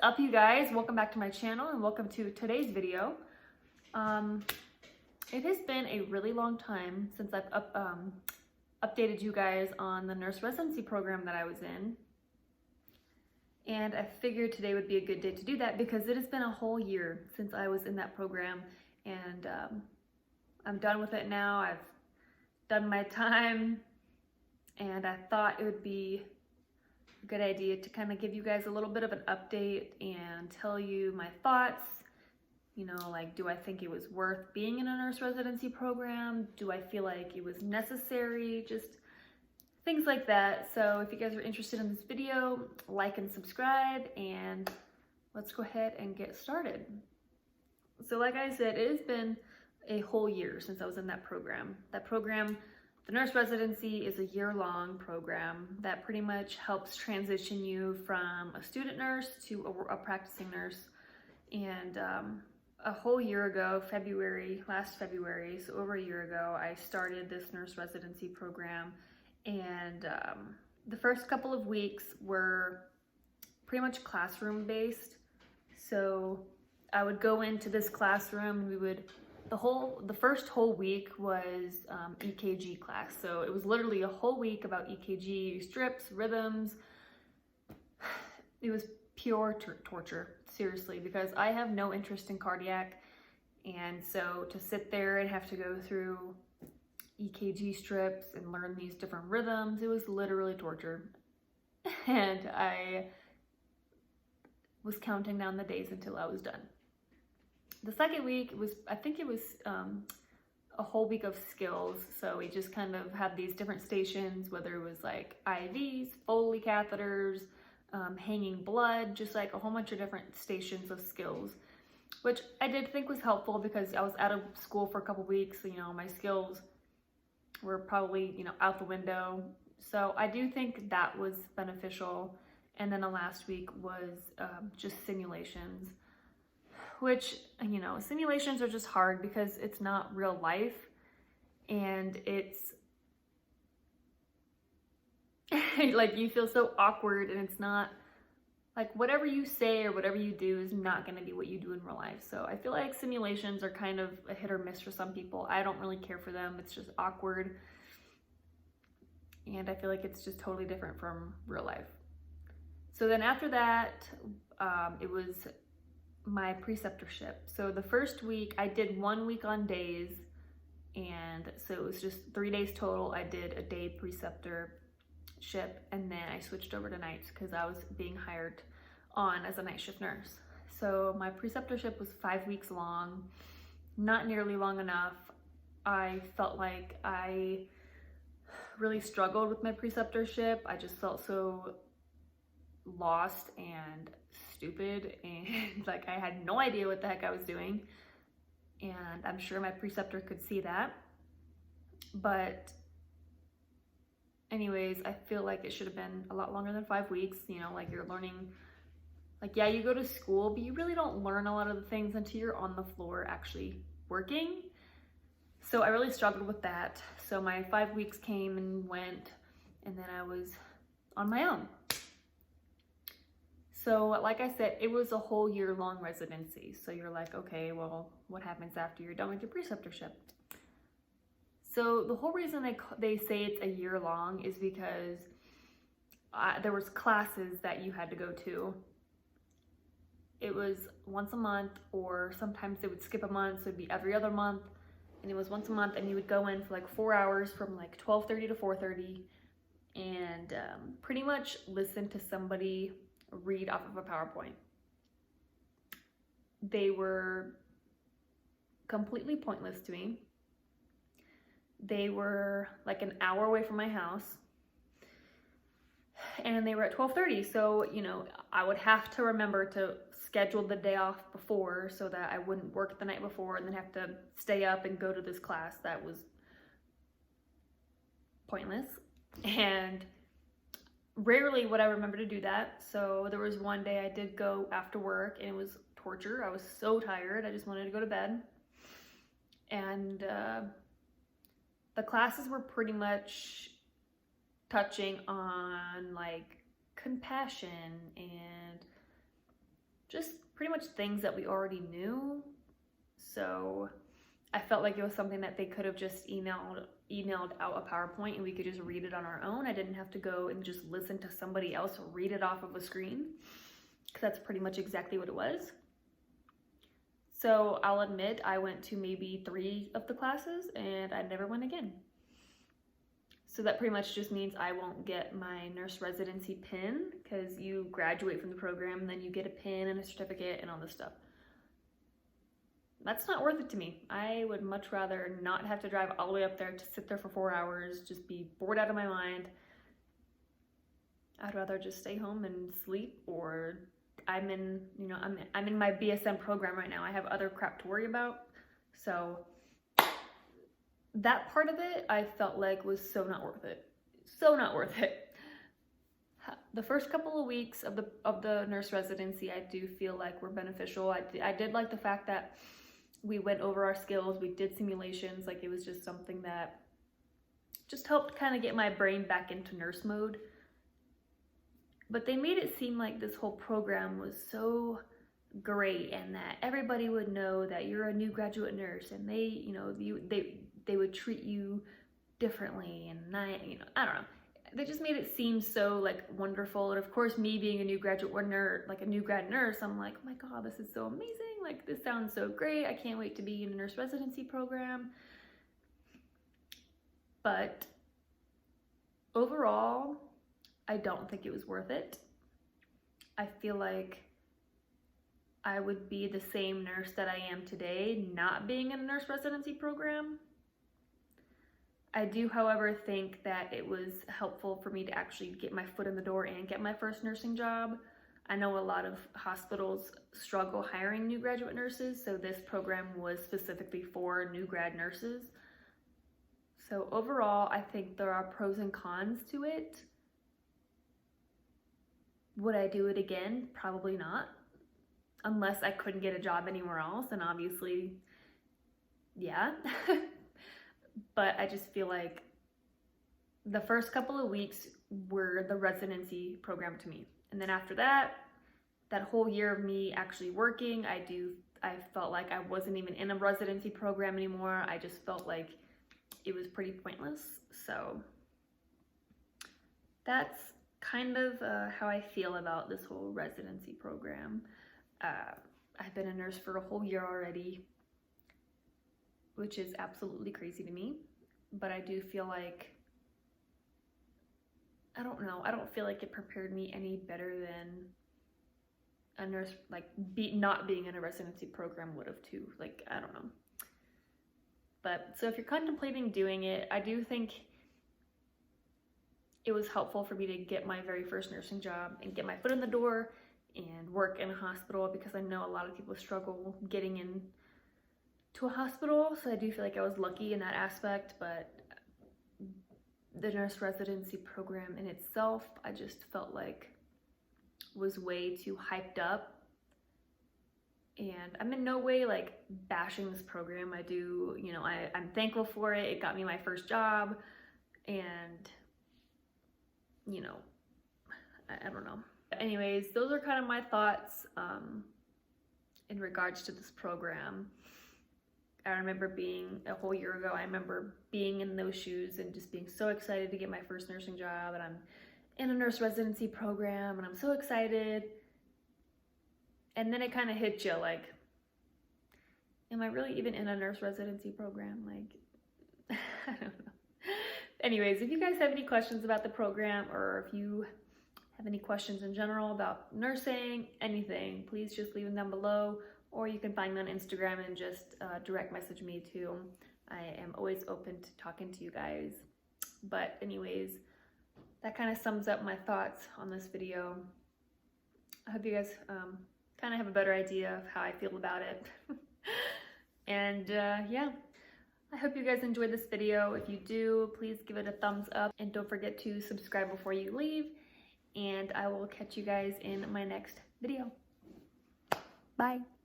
up, you guys? Welcome back to my channel and welcome to today's video. It has been a really long time since I've updated you guys on the nurse residency program that I was in. And I figured today would be a good day to do that because it has been a whole year since I was in that program, and I'm done with it now. I've done my time, and I thought it would be a good idea to kind of give you guys a little bit of an update and tell you my thoughts. You know, like, do I think it was worth being in a nurse residency program? Do I feel like it was necessary? Just things like that. So if you guys are interested in this video, like and subscribe, and let's go ahead and get started. So like I said, it has been a whole year since I was in that program. The nurse residency is a year-long program that pretty much helps transition you from a student nurse to a practicing nurse. And a whole year ago, last February, so over a year ago, I started this nurse residency program. And the first couple of weeks were pretty much classroom based. So I would go into this classroom and the first whole week was EKG class. So it was literally a whole week about EKG strips, rhythms. It was pure torture, seriously, because I have no interest in cardiac. And so to sit there and have to go through EKG strips and learn these different rhythms, it was literally torture. And I was counting down the days until I was done. The second week I think it was a whole week of skills. So we just kind of had these different stations, whether it was like IVs, Foley catheters, hanging blood, just like a whole bunch of different stations of skills, which I did think was helpful because I was out of school for a couple weeks. You know, my skills were probably, out the window. So I do think that was beneficial. And then the last week was just simulations, which, simulations are just hard because it's not real life, and it's like you feel so awkward, and it's not like whatever you say or whatever you do is not going to be what you do in real life. So I feel like simulations are kind of a hit or miss for some people. I don't really care for them. It's just awkward, and I feel like it's just totally different from real life. So then after that, it was my preceptorship. So the first week I did 1 week on days, and so it was just 3 days total. I did a day preceptorship, and then I switched over to nights because I was being hired on as a night shift nurse. So my preceptorship was 5 weeks long, not nearly long enough. I felt like I really struggled with my preceptorship. I just felt so lost and stupid, and like I had no idea what the heck I was doing, and I'm sure my preceptor could see that. But anyways, I feel like it should have been a lot longer than 5 weeks. Like you're learning, like, yeah, you go to school, but you really don't learn a lot of the things until you're on the floor actually working. So I really struggled with that. So my 5 weeks came and went, and then I was on my own. So like I said, it was a whole year-long residency. So you're like, okay, well, what happens after you're done with your preceptorship? So the whole reason they say it's a year long is because there was classes that you had to go to. It was once a month, or sometimes they would skip a month, so it'd be every other month. And it was once a month, and you would go in for like 4 hours from like 12:30 to 4:30, and pretty much listen to somebody read off of a PowerPoint. They were completely pointless to me. They were like an hour away from my house, and they were at 12:30. So, I would have to remember to schedule the day off before so that I wouldn't work the night before and then have to stay up and go to this class that was pointless. And rarely would I remember to do that. So there was one day I did go after work, and it was torture. I was so tired. I just wanted to go to bed. And the classes were pretty much touching on like compassion and just pretty much things that we already knew. So I felt like it was something that they could have just emailed out a PowerPoint and we could just read it on our own. I didn't have to go and just listen to somebody else read it off of a screen, because that's pretty much exactly what it was. So I'll admit I went to maybe 3 of the classes and I never went again. So that pretty much just means I won't get my nurse residency pin, because you graduate from the program and then you get a pin and a certificate and all this stuff. That's not worth it to me. I would much rather not have to drive all the way up there to sit there for 4 hours, just be bored out of my mind. I'd rather just stay home and sleep, or I'm in my BSN program right now. I have other crap to worry about. So that part of it I felt like was so not worth it. So not worth it. The first couple of weeks of the nurse residency, I do feel like were beneficial. I did like the fact that we went over our skills, we did simulations. Like, it was just something that just helped kind of get my brain back into nurse mode. But they made it seem like this whole program was so great and that everybody would know that you're a new graduate nurse, and they would treat you differently, and I don't know. They just made it seem so like wonderful. And of course, me being a new graduate nurse, like a new grad nurse, I'm like, oh my God, this is so amazing. Like, this sounds so great. I can't wait to be in a nurse residency program. But overall, I don't think it was worth it. I feel like I would be the same nurse that I am today, not being in a nurse residency program. I do, however, think that it was helpful for me to actually get my foot in the door and get my first nursing job. I know a lot of hospitals struggle hiring new graduate nurses, so this program was specifically for new grad nurses. So overall, I think there are pros and cons to it. Would I do it again? Probably not. Unless I couldn't get a job anywhere else, and obviously, yeah. But I just feel like the first couple of weeks were the residency program to me. And then after that whole year of me actually working, I felt like I wasn't even in a residency program anymore. I just felt like it was pretty pointless. So that's kind of how I feel about this whole residency program. I've been a nurse for a whole year already, which is absolutely crazy to me. But I do feel like, I don't know, I don't feel like it prepared me any better than a nurse, like not being in a residency program would have too. Like, I don't know. But so if you're contemplating doing it, I do think it was helpful for me to get my very first nursing job and get my foot in the door and work in a hospital, because I know a lot of people struggle getting in to a hospital. So I do feel like I was lucky in that aspect. But the nurse residency program in itself, I just felt like was way too hyped up. And I'm in no way like bashing this program. I do, I'm thankful for it. It got me my first job, and I don't know. Anyways, those are kind of my thoughts in regards to this program. I remember being a whole year ago, I remember being in those shoes and just being so excited to get my first nursing job, and I'm in a nurse residency program and I'm so excited. And then it kind of hit you like, am I really even in a nurse residency program? Like, I don't know. Anyways, if you guys have any questions about the program, or if you have any questions in general about nursing, anything, please just leave them down below, or you can find me on Instagram and just direct message me too. I am always open to talking to you guys. But anyways, that kind of sums up my thoughts on this video. I hope you guys kind of have a better idea of how I feel about it. And yeah, I hope you guys enjoyed this video. If you do, please give it a thumbs up, and don't forget to subscribe before you leave. And I will catch you guys in my next video. Bye.